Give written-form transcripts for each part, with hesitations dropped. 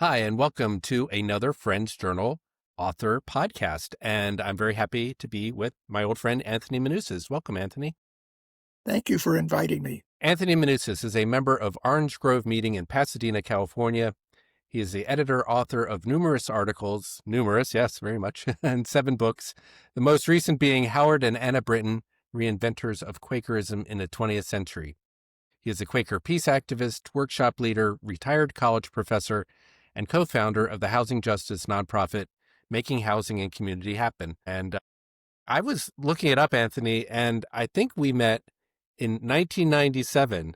Hi, and welcome to another Friends Journal author podcast. And I'm very happy to be with my old friend, Anthony Manousos. Welcome, Anthony. Thank you for inviting me. Anthony Manousos is a member of Orange Grove Meeting in Pasadena, California. He is the editor, author of numerous articles, yes, very much, and 7 books, the most recent being Howard and Anna Britton, Reinventors of Quakerism in the 20th Century. He is a Quaker peace activist, workshop leader, retired college professor, and co-founder of the housing justice nonprofit, Making Housing and Community Happen. And I was looking it up, Anthony, and I think we met in 1997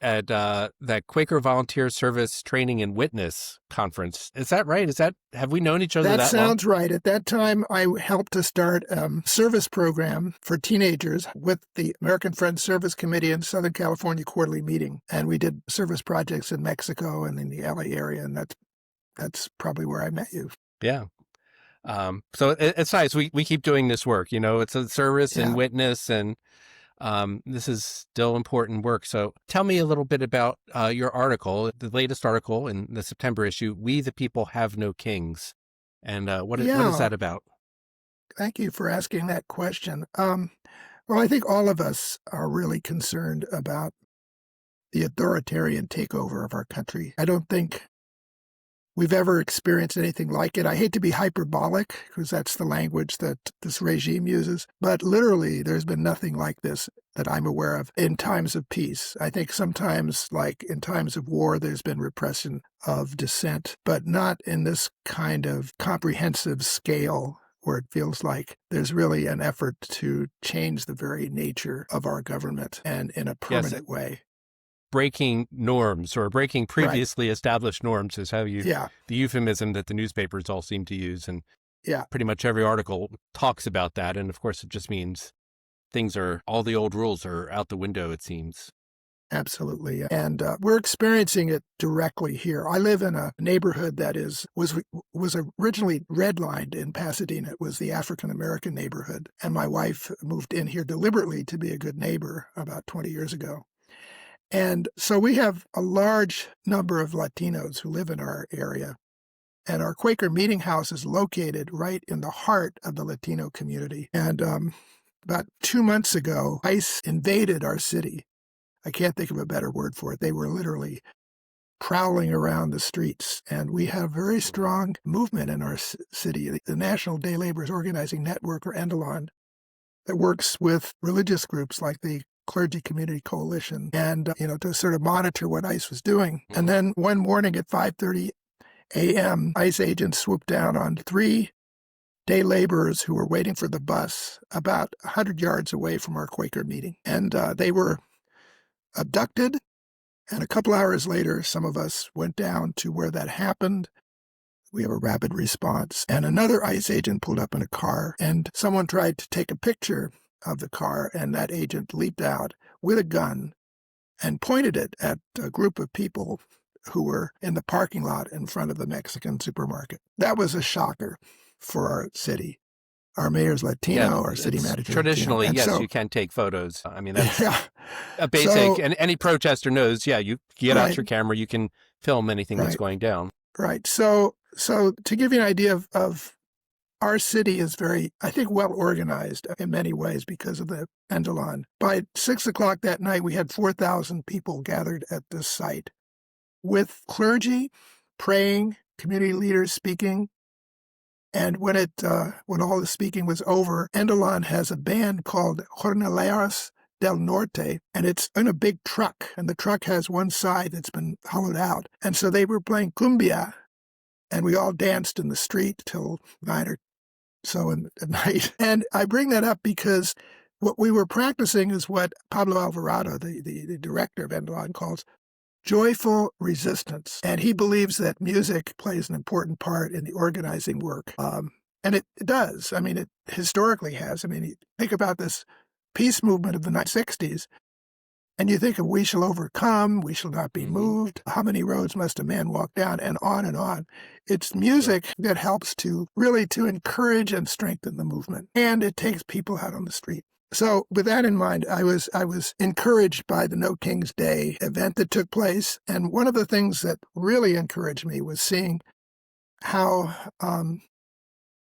at that Quaker Volunteer Service Training and Witness Conference. Is that right? Have we known each other that long? That sounds right. At that time, I helped to start a service program for teenagers with the American Friends Service Committee in Southern California Quarterly Meeting. And we did service projects in Mexico and in the LA area. And that's probably where I met you. Yeah. So it's nice. We keep doing this work. It's a service and witness, and this is still important work. So tell me a little bit about your article, the latest article in the September issue, We the People Have No Kings. And what is that about? Thank you for asking that question. Well, I think all of us are really concerned about the authoritarian takeover of our country. I don't think we've ever experienced anything like it. I hate to be hyperbolic because that's the language that this regime uses, but literally there's been nothing like this that I'm aware of in times of peace. I think sometimes, like in times of war, there's been repression of dissent, but not in this kind of comprehensive scale where it feels like there's really an effort to change the very nature of our government and in a permanent way. Breaking norms or breaking previously established norms is how the euphemism that the newspapers all seem to use. And pretty much every article talks about that. And of course, it just means all the old rules are out the window, it seems. Absolutely. And we're experiencing it directly here. I live in a neighborhood that was originally redlined in Pasadena. It was the African-American neighborhood. And my wife moved in here deliberately to be a good neighbor about 20 years ago. And so we have a large number of Latinos who live in our area. And our Quaker meeting house is located right in the heart of the Latino community. And about 2 months ago, ICE invaded our city. I can't think of a better word for it. They were literally prowling around the streets. And we have very strong movement in our city. The National Day Laborers Organizing Network, or NDLON, that works with religious groups like the Clergy Community Coalition and, to sort of monitor what ICE was doing. And then one morning at 5:30 a.m., ICE agents swooped down on 3 day laborers who were waiting for the bus about 100 yards away from our Quaker meeting. And they were abducted. And a couple hours later, some of us went down to where that happened. We have a rapid response. And another ICE agent pulled up in a car, and someone tried to take a picture of the car, and that agent leaped out with a gun and pointed it at a group of people who were in the parking lot in front of the Mexican supermarket. That was a shocker for our city. Our mayor's Latino, our city manager. Traditionally, you can take photos. I mean, that's a basic, and any protester knows, you get out your camera, you can film anything that's going down. Right. So to give you an idea of our city is very, I think, well organized in many ways because of the NDLON. By 6 o'clock that night, we had 4,000 people gathered at this site with clergy praying, community leaders speaking. And when all the speaking was over, NDLON has a band called Jornaleros del Norte, and it's in a big truck, and the truck has one side that's been hollowed out. And so they were playing cumbia, and we all danced in the street till 9 or so at night. And I bring that up because what we were practicing is what Pablo Alvarado, the director of NDLON, calls joyful resistance. And he believes that music plays an important part in the organizing work. And it does. I mean, it historically has. I mean, think about this peace movement of the 1960s, and you think of we shall overcome, we shall not be moved, how many roads must a man walk down, and on and on. It's music that helps to really to encourage and strengthen the movement. And it takes people out on the street. So with that in mind, I was encouraged by the No King's Day event that took place. And one of the things that really encouraged me was seeing how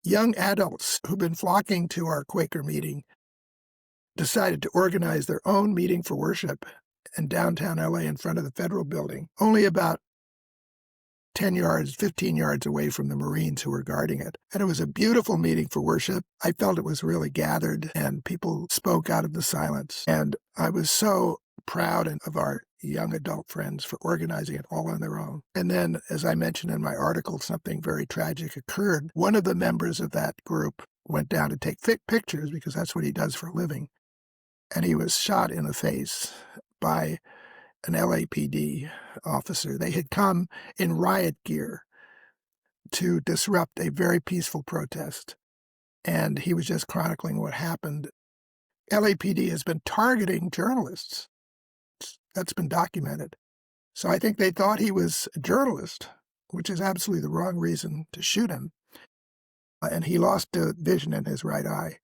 young adults who've been flocking to our Quaker meeting decided to organize their own meeting for worship in downtown LA in front of the federal building, only about 10 yards, 15 yards away from the Marines who were guarding it. And it was a beautiful meeting for worship. I felt it was really gathered, and people spoke out of the silence. And I was so proud of our young adult friends for organizing it all on their own. And then, as I mentioned in my article, something very tragic occurred. One of the members of that group went down to take pictures, because that's what he does for a living. And he was shot in the face by an LAPD officer. They had come in riot gear to disrupt a very peaceful protest. And he was just chronicling what happened. LAPD has been targeting journalists. That's been documented. So I think they thought he was a journalist, which is absolutely the wrong reason to shoot him. And he lost vision in his right eye.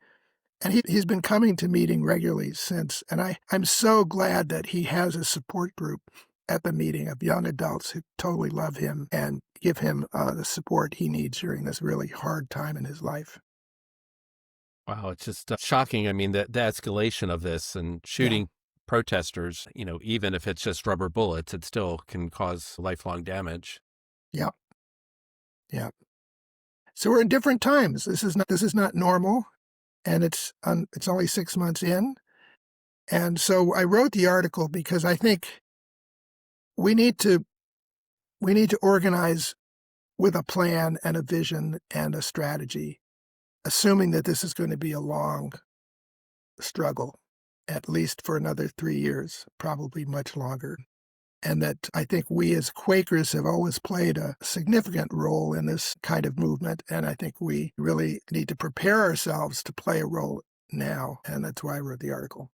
And he's been coming to meeting regularly since. And I'm so glad that he has a support group at the meeting of young adults who totally love him and give him the support he needs during this really hard time in his life. Wow, it's just shocking. I mean, the escalation of this and shooting protesters, even if it's just rubber bullets, it still can cause lifelong damage. Yeah. Yeah. So we're in different times. This is not normal. And it's only 6 months in. And so I wrote the article because I think we need to organize with a plan and a vision and a strategy, assuming that this is going to be a long struggle, at least for another 3 years, probably much longer. And that I think we as Quakers have always played a significant role in this kind of movement. And I think we really need to prepare ourselves to play a role now. And that's why I wrote the article.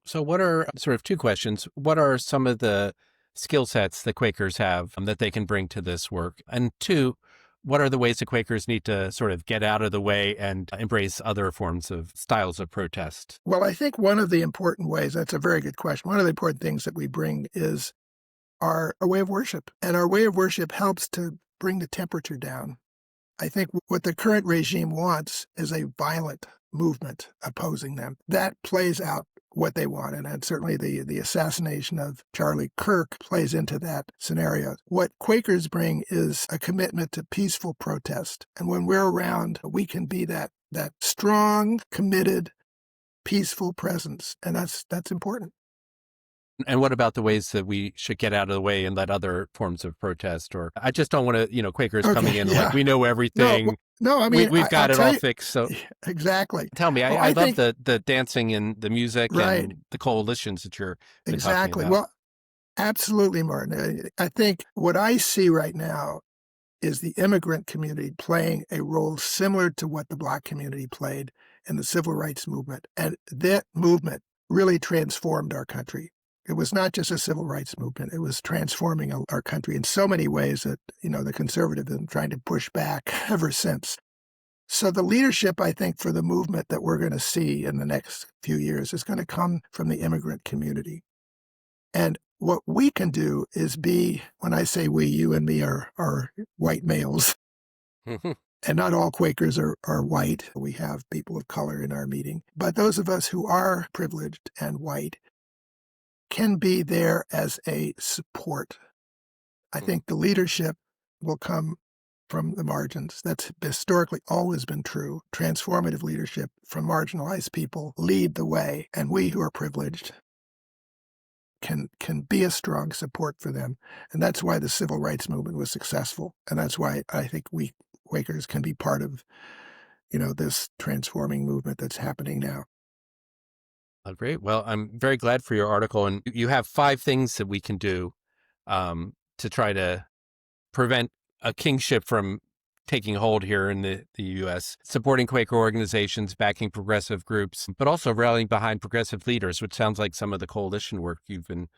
So what are sort of two questions? What are some of the skill sets that Quakers have that they can bring to this work? And two, what are the ways that Quakers need to sort of get out of the way and embrace other forms of styles of protest? Well, I think one of the important ways, that's a very good question. One of the important things that we bring is our way of worship. And our way of worship helps to bring the temperature down. I think what the current regime wants is a violent movement opposing them. That plays out what they want. And certainly the assassination of Charlie Kirk plays into that scenario. What Quakers bring is a commitment to peaceful protest. And when we're around, we can be that strong, committed, peaceful presence. And that's important. And what about the ways that we should get out of the way and let other forms of protest? Or I just don't want to, Quakers coming in like we know everything. No, I mean, we've got it all fixed. So exactly. Tell me, I love the dancing and the music and the coalitions that you're exactly. talking about. Well, absolutely, Martin. I think what I see right now is the immigrant community playing a role similar to what the Black community played in the civil rights movement. And that movement really transformed our country. It was not just a civil rights movement. It was transforming our country in so many ways that, the conservatives have been trying to push back ever since. So the leadership, I think, for the movement that we're going to see in the next few years is going to come from the immigrant community. And what we can do is be, when I say we, you and me are white males. And not all Quakers are white. We have people of color in our meeting. But those of us who are privileged and white can be there as a support. I think the leadership will come from the margins. That's historically always been true. Transformative leadership from marginalized people lead the way, and we who are privileged can be a strong support for them. And that's why the civil rights movement was successful. And that's why I think we Quakers can be part of, this transforming movement that's happening now. Great. Well, I'm very glad for your article. And you have 5 things that we can do to try to prevent a kingship from taking hold here in the U.S., supporting Quaker organizations, backing progressive groups, but also rallying behind progressive leaders, which sounds like some of the coalition work you've been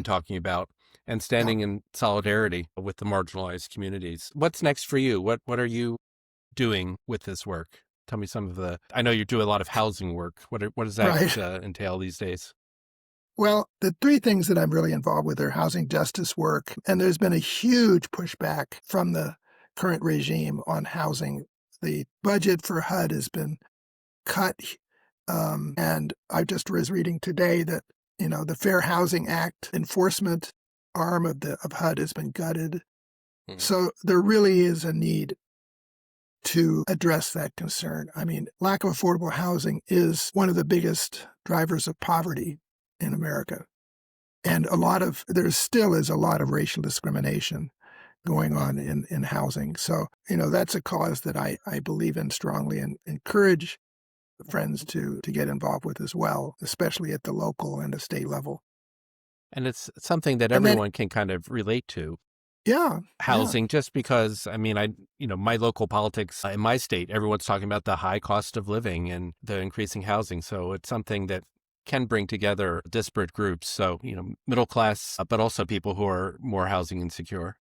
talking about, and standing in solidarity with the marginalized communities. What's next for you? What are you doing with this work? Tell me some of the, I know you do a lot of housing work. What does that Right. entail these days? Well, the three things that I'm really involved with are housing justice work, and there's been a huge pushback from the current regime on housing. The budget for HUD has been cut, and I just was reading today that, the Fair Housing Act enforcement arm of HUD has been gutted. Mhm. So there really is a need to address that concern. I mean, lack of affordable housing is one of the biggest drivers of poverty in America. And there still is a lot of racial discrimination going on in housing. So, that's a cause that I believe in strongly and encourage friends to get involved with as well, especially at the local and the state level. And it's something that And then, everyone can kind of relate to. yeah, yeah, Housing, just because, I mean, my local politics in my state, everyone's talking about the high cost of living and the increasing housing. So it's something that can bring together disparate groups. So, middle class, but also people who are more housing insecure.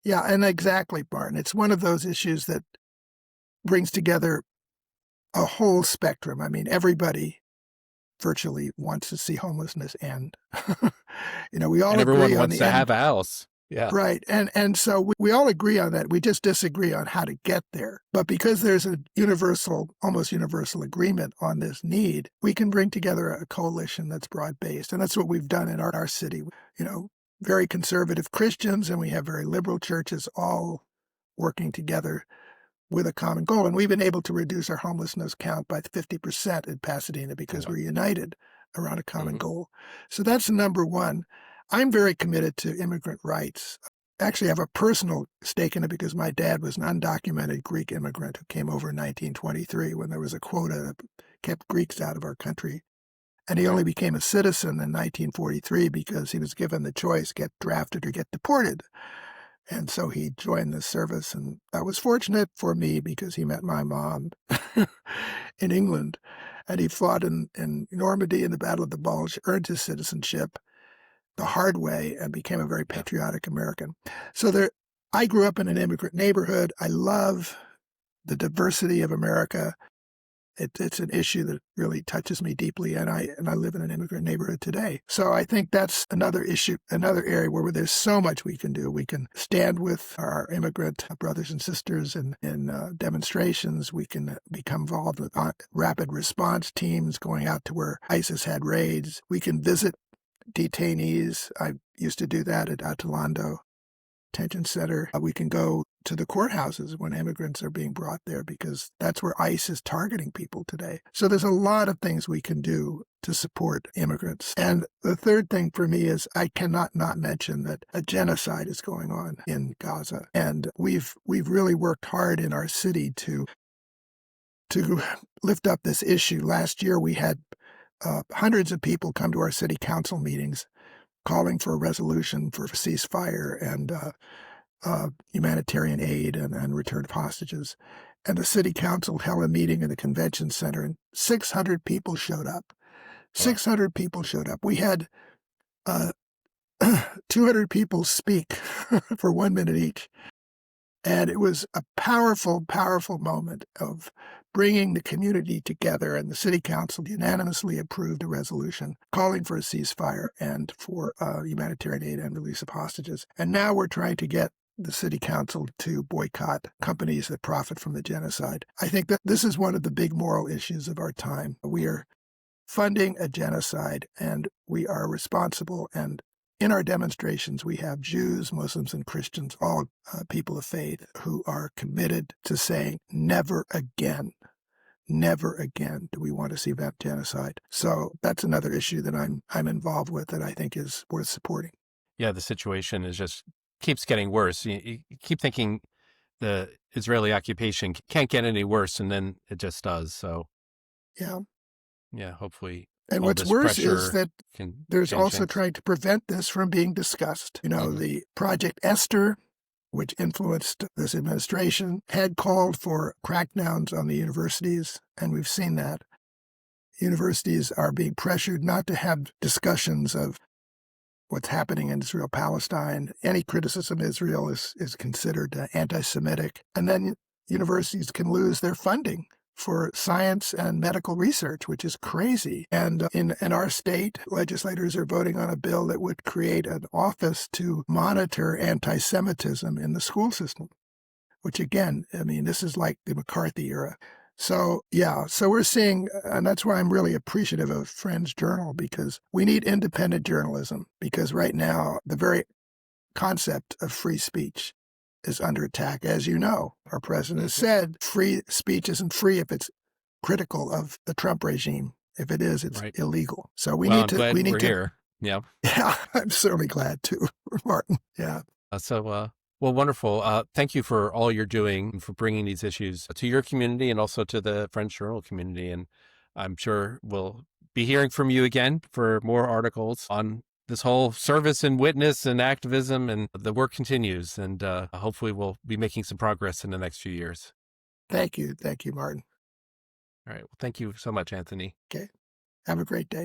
yeah, and exactly, Barton. It's one of those issues that brings together a whole spectrum. I mean, everybody virtually wants to see homelessness end. We all And everyone agree on wants the to end. have a house. Yeah. Right. And so we all agree on that. We just disagree on how to get there. But because there's a almost universal agreement on this need, we can bring together a coalition that's broad based. And that's what we've done in our city. You know, very conservative Christians and we have very liberal churches all working together with a common goal. And we've been able to reduce our homelessness count by 50% in Pasadena Oh, because wow. we're united around a common Hmm. goal. So that's number one. I'm very committed to immigrant rights. Actually, I have a personal stake in it because my dad was an undocumented Greek immigrant who came over in 1923 when there was a quota that kept Greeks out of our country. And he Okay. only became a citizen in 1943 because he was given the choice, get drafted or get deported. And so he joined the service, and that was fortunate for me because he met my mom in England, and he fought in Normandy in the Battle of the Bulge, earned his citizenship the hard way, and became a very Yeah. patriotic American. So I grew up in an immigrant neighborhood. I love the diversity of America. It's an issue that really touches me deeply, and I live in an immigrant neighborhood today. So I think that's another issue, another area where there's so much we can do. We can stand with our immigrant brothers and sisters in demonstrations. We can become involved with rapid response teams going out to where ISIS had raids. We can visit detainees. I used to do that at Atalando Detention Center. We can go to the courthouses when immigrants are being brought there because that's where ICE is targeting people today. So there's a lot of things we can do to support immigrants. And the third thing for me is I cannot not mention that a genocide is going on in Gaza. And we've really worked hard in our city to lift up this issue. Last year we had hundreds of people come to our city council meetings calling for a resolution for ceasefire and humanitarian aid and return of hostages. And the city council held a meeting in the convention center, and 600 people showed up. Wow. 600 people showed up. We had uh, 200 people speak for 1 minute each. And it was a powerful, powerful moment of bringing the community together. And the city council unanimously approved a resolution calling for a ceasefire and for humanitarian aid and release of hostages. And now we're trying to get the city council to boycott companies that profit from the genocide. I think that this is one of the big moral issues of our time. We are funding a genocide and we are responsible. And in our demonstrations, we have Jews, Muslims, and Christians, all people of faith, who are committed to saying, never again do we want to see that genocide. So that's another issue that I'm involved with that I think is worth supporting. Yeah. The situation is just keeps getting worse. You keep thinking the Israeli occupation can't get any worse, and then it just does. So, Yeah. yeah, hopefully And all what's this worse is pressure that can there's change also things. trying to prevent this from being discussed. Hmm. The Project Esther, which influenced this administration, had called for crackdowns on the universities, and we've seen that. Universities are being pressured not to have discussions of what's happening in Israel-Palestine. Any criticism of Israel is considered anti-Semitic. And then universities can lose their funding for science and medical research, which is crazy. And in our state, legislators are voting on a bill that would create an office to monitor anti-Semitism in the school system, which again, I mean, this is like the McCarthy era. So, yeah, so we're seeing, and that's why I'm really appreciative of Friends Journal, because we need independent journalism, because right now the very concept of free speech is under attack. As you know, our president has said free speech isn't free if it's critical of the Trump regime. If it is, it's Right. illegal. So we Well, need I'm to, glad we need we're to, here. Yeah. yeah, I'm certainly glad too, Martin. Yeah. Well, wonderful. Thank you for all you're doing and for bringing these issues to your community and also to the French Journal community. And I'm sure we'll be hearing from you again for more articles on this whole service and witness and activism, and the work continues. And hopefully we'll be making some progress in the next few years. Thank you. Thank you, Martin. All right. Well, thank you so much, Anthony. Okay. Have a great day.